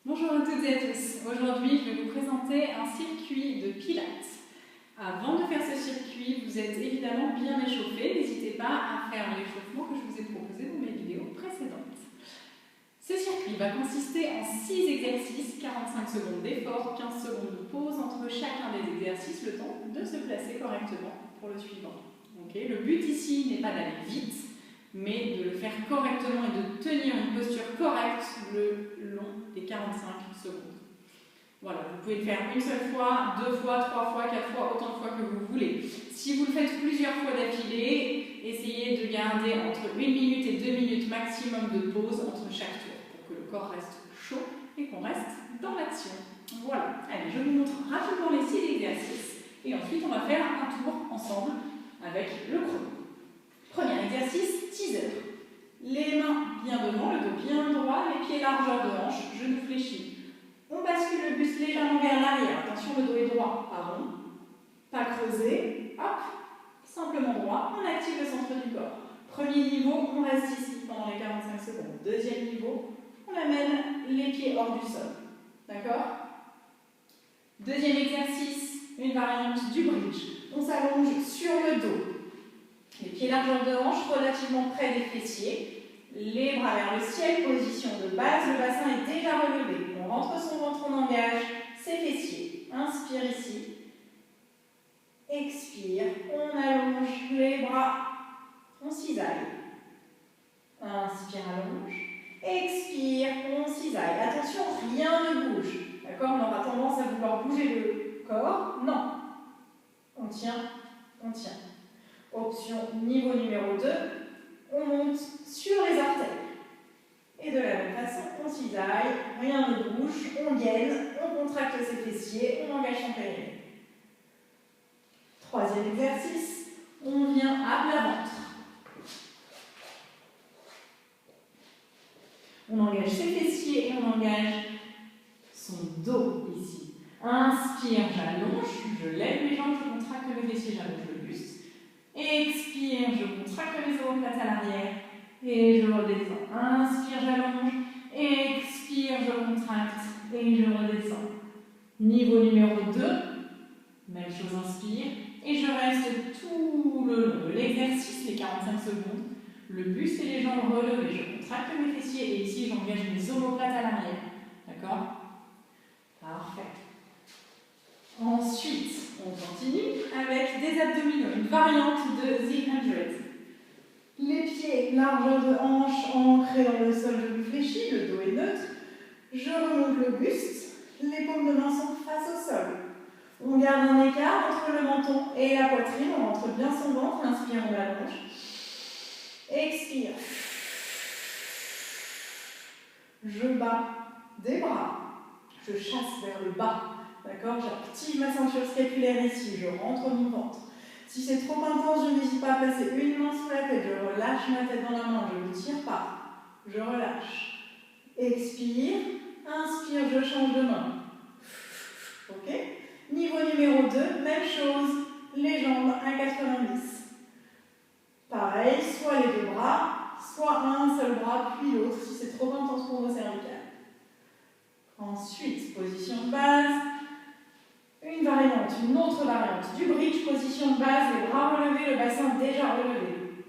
Bonjour à toutes et à tous. Aujourd'hui, je vais vous présenter un circuit de pilates. Avant de faire ce circuit, vous êtes évidemment bien échauffé. N'hésitez pas à faire l'échauffement que je vous ai proposé dans mes vidéos précédentes. Ce circuit va consister en 6 exercices, 45 secondes d'effort, 15 secondes de pause entre chacun des exercices, le temps de se placer correctement pour le suivant. Le but ici n'est pas d'aller vite, mais de le faire correctement et de tenir une posture correcte le long des 45 secondes. Voilà, vous pouvez le faire une seule fois, 2 fois, 3 fois, 4 fois, autant de fois que vous voulez. Si vous le faites plusieurs fois d'affilée, essayez de garder entre 1 minute et 2 minutes maximum de pause entre chaque tour pour que le corps reste chaud et qu'on reste dans l'action. Voilà, allez, je vous montre rapidement les 6 exercices et ensuite on va faire un tour ensemble avec le chrono. Premier exercice, teaser. Les mains bien devant, le dos bien droit, les pieds largeur de hanche, genoux fléchis. On bascule le buste légèrement vers l'arrière. Attention, le dos est droit, pas rond, pas creusé. Hop, simplement droit. On active le centre du corps. Premier niveau, on reste ici pendant les 45 secondes. Deuxième niveau, on amène les pieds hors du sol. D'accord? Deuxième exercice, une variante du bridge. On s'allonge sur le dos. Les pieds largeur de hanche relativement près des fessiers. Les bras vers le ciel, position de base, le bassin est déjà relevé. On rentre son ventre, on engage ses fessiers. Inspire ici. Expire, on allonge les bras, on cisaille. Inspire, allonge. Expire, on cisaille. Attention, rien ne bouge. D'accord? On aura tendance à vouloir bouger le corps. Non. On tient, on tient. Option niveau numéro 2, on monte sur les orteils. Et de la même façon, on cisaille, rien ne bouge, on gaine, on contracte ses fessiers, on engage son périnée. Troisième exercice, on vient à plat ventre. On engage ses fessiers et on engage son dos ici. Inspire, j'allonge, je lève mes jambes, je contracte mes fessiers, j'allonge le buste. Expire, je contracte les omoplates à l'arrière et je redescends. Inspire, j'allonge. Expire, je contracte et je redescends. Niveau numéro 2, même chose, inspire. Et je reste tout le long de l'exercice, les 45 secondes. Le buste et les jambes relevées. Je contracte mes fessiers et ici j'engage mes omoplates à l'arrière. D'accord? Parfait. Ensuite, on continue avec des abdominaux, une variante de The 100. Les pieds, largeur de hanche, ancrés dans le sol, genoux fléchis, le dos est neutre. Je remonte le buste, les paumes de main sont face au sol. On garde un écart entre le menton et la poitrine, on rentre bien son ventre, inspire, on allonge. Expire. Je bats des bras, je chasse vers le bas. D'accord? J'active ma ceinture scapulaire ici, je rentre mon ventre. Si c'est trop intense, je n'hésite pas à placer une main sous la tête, je relâche ma tête dans la main, je ne tire pas, je relâche. Expire, inspire, je change de main. Ok? Niveau numéro 2, même chose, les jambes à 90. Pareil, soit les deux bras, soit un seul bras, puis l'autre, si c'est trop intense pour vos cervicales. Ensuite, position de base. Une autre variante du bridge, position de base, les bras relevés, le bassin déjà relevé.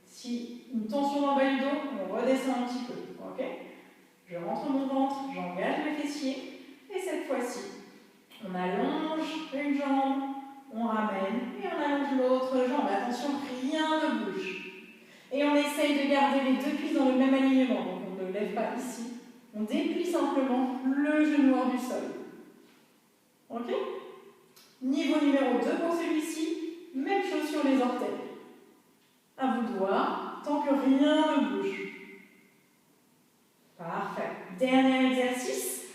Si une tension dans le bas du dos, on redescend un petit peu. Ok? Je rentre mon ventre, j'engage mes fessiers, et cette fois-ci, on allonge une jambe, on ramène, et on allonge l'autre jambe. Attention, rien ne bouge. Et on essaye de garder les deux cuisses dans le même alignement, donc on ne lève pas ici. On déplie simplement le genou hors du sol. Ok? Niveau numéro 2 pour celui-ci, même chose sur les orteils. À vous de voir, tant que rien ne bouge. Parfait. Dernier exercice,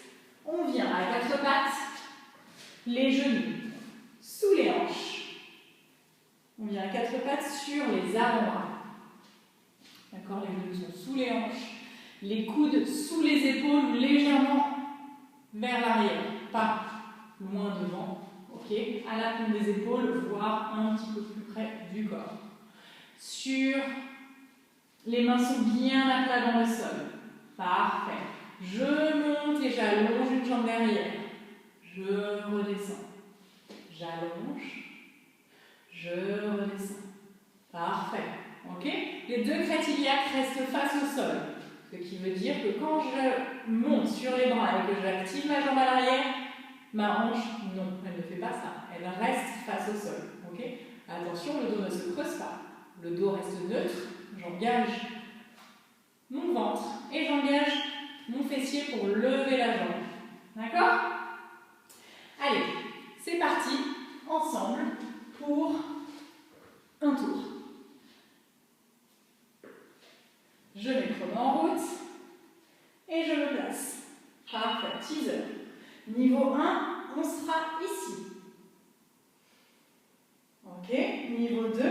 on vient à 4 pattes, les genoux sous les hanches. On vient à 4 pattes sur les avant-bras. D'accord? Les genoux sont sous les hanches. Les coudes sous les épaules, légèrement vers l'arrière, pas loin devant. Ok, à la pointe des épaules, voire un petit peu plus près du corps. Les mains sont bien à plat dans le sol. Parfait. Je monte et j'allonge derrière. Je redescends. J'allonge. Je redescends. Parfait. Ok? Les deux crêtes iliaques restent face au sol. Ce qui veut dire que quand je monte sur les bras et que j'active ma jambe à l'arrière, ma hanche, non, elle ne fait pas ça. Elle reste face au sol. Ok? Attention, le dos ne se creuse pas. Le dos reste neutre. J'engage mon ventre et j'engage mon fessier pour lever la jambe. D'accord? Allez, c'est parti, ensemble, pour un tour. Je mets le chrono en route et je me place. Parfait, teaser. Niveau 1, on sera ici. Ok, niveau 2,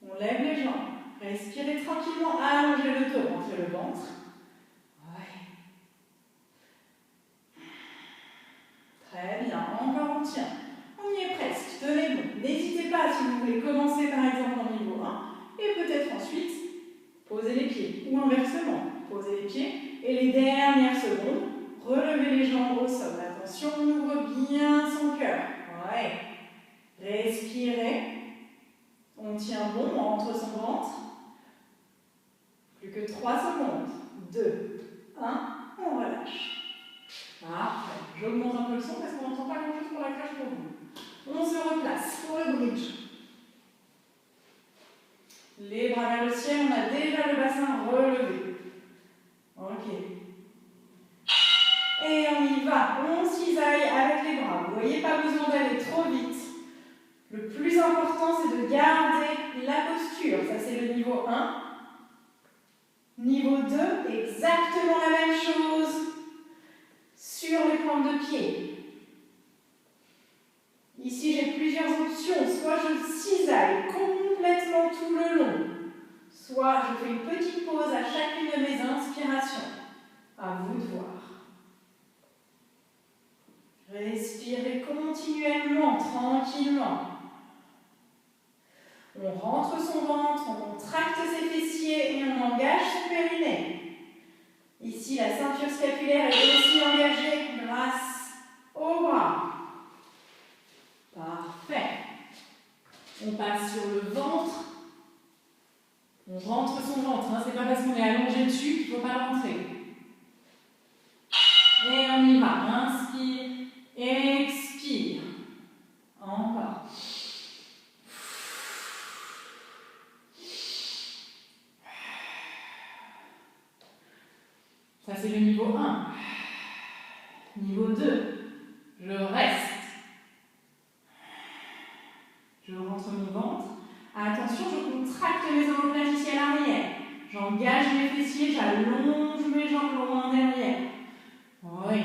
on lève les jambes. Respirez tranquillement, allongez le dos, rentrez le ventre. Ouais. Très bien, encore on tient. On y est presque, tenez bon. N'hésitez pas si vous voulez commencer par exemple en niveau 1 et peut-être ensuite poser les pieds ou inversement. Posez les pieds et les dernières secondes, relevez les jambes au sol. Attention, on ouvre bien son cœur. Ouais. Respirez. On tient bon, on rentre son ventre. Plus que 3 secondes. 2, 1, on relâche. Parfait. J'augmente un peu le son parce qu'on n'entend pas grand-chose pour la cloche pour vous. On se replace pour le bridge. Les bras vers le ciel, on a déjà le bassin relevé. Ok. Et on y va. On cisaille avec les bras. Vous voyez, pas besoin d'aller trop vite. Le plus important, c'est de garder la posture. Ça, c'est le niveau 1. Niveau 2, exactement la même chose sur les pointes de pied. Ici, j'ai plusieurs options. Soit je cisaille complètement tout le long, soit je fais une petite pause à chacune de mes inspirations. À vous de voir. Respirez continuellement, tranquillement. On rentre son ventre, on contracte ses fessiers et on engage son périnée. Ici, la ceinture scapulaire est aussi engagée grâce au bras. Parfait. On passe sur le ventre. On rentre son ventre. Hein. C'est pas parce qu'on est allongé dessus qu'il ne faut pas le rentrer. Et on y va. Inspire, expire. Encore. Ça, c'est le niveau 1. Niveau 2, je reste. Je rentre mon ventre. Attention, je contracte mes omoplates ici à l'arrière. J'engage mes fessiers, j'allonge mes jambes loin derrière. Oui,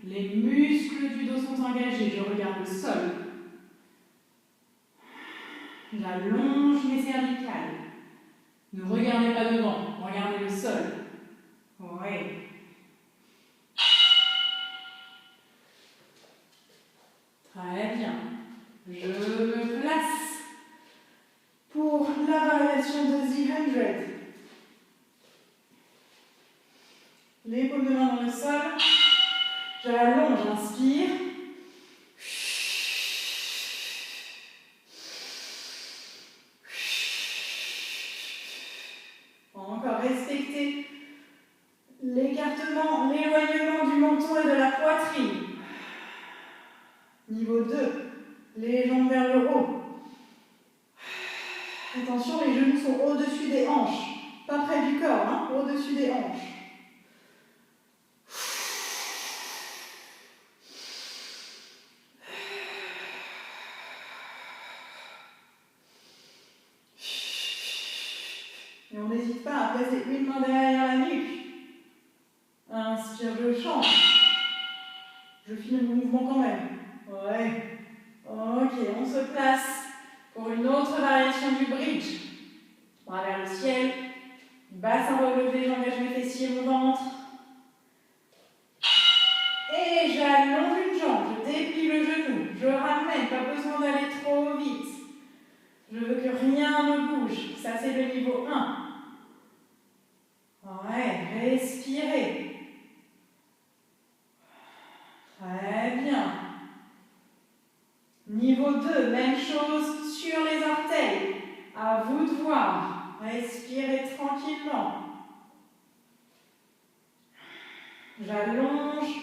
les muscles du dos sont engagés. Je regarde le sol. J'allonge mes cervicales. Ne regardez pas devant, regardez le sol. Oui. Très bien. Je me place pour la variation de The 100. Les paumes de main dans le sol. J'allonge, j'inspire. Encore, respectez l'écartement, l'éloignement du menton et de la poitrine. Niveau 2, les jambes vers le haut. Attention, les genoux sont au-dessus des hanches. Pas près du corps, hein, au-dessus des hanches. Et on n'hésite pas à placer une main derrière la nuque. Inspire, je change. Je finis le mouvement quand même. Ouais. Ok, on se place pour une autre variation du bridge. Bras vers le ciel. Bassin relevé, j'engage mes fessiers, mon ventre. Et j'allonge une jambe, je déplie le genou. Je ramène, pas besoin d'aller trop vite. Je veux que rien ne bouge. Ça, c'est le niveau 1. Ouais, respirez. même chose sur les orteils. À vous de voir. Respirez tranquillement. J'allonge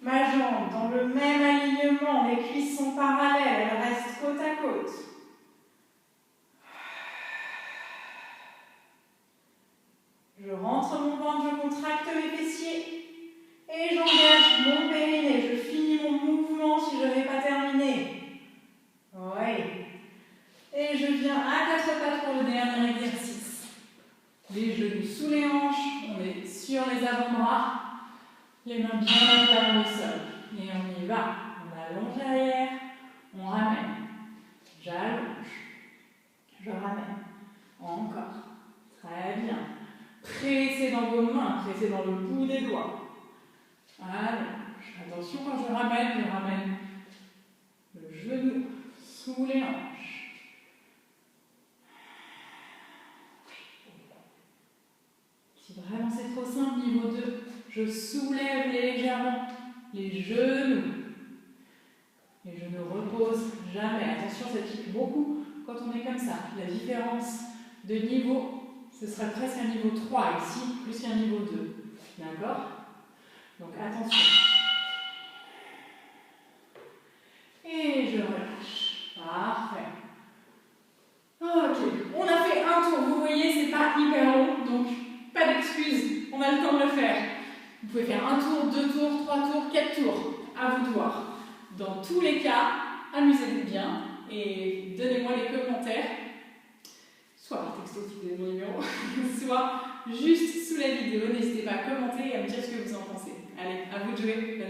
ma jambe dans le même alignement. Les cuisses sont parallèles, elles restent côte à côte. Je rentre mon ventre, je contracte mes fessiers et j'engage mon périnée. Je finis mon mouvement si je n'ai pas terminé. Oui. Et je viens à quatre pattes pour le dernier exercice. Les genoux sous les hanches, on est sur les avant-bras, les mains bien à plat dans le sol. Et on y va. On allonge l'arrière, on ramène. J'allonge. Je ramène. Encore. Très bien. Pressez dans vos mains, pressez dans le bout des doigts. Allonge. Attention quand je ramène le genou sous les hanches. Si vraiment c'est trop simple, niveau 2, je soulève légèrement les genoux. Et je ne repose jamais. Attention, ça pique beaucoup quand on est comme ça. La différence de niveau, ce serait presque un niveau 3 ici, plus qu'un niveau 2. D'accord? Donc attention. Et je relâche. Parfait. Ok, on a fait un tour. Vous voyez, c'est pas hyper long, donc pas d'excuses. On a le temps de le faire. Vous pouvez faire un tour, 2 tours, 3 tours, 4 tours. À vous de voir. Dans tous les cas, amusez-vous bien et donnez-moi les commentaires, soit par texto si vous avez mon numéro, soit juste sous la vidéo. N'hésitez pas à commenter et à me dire ce que vous en pensez. Allez, à vous de jouer.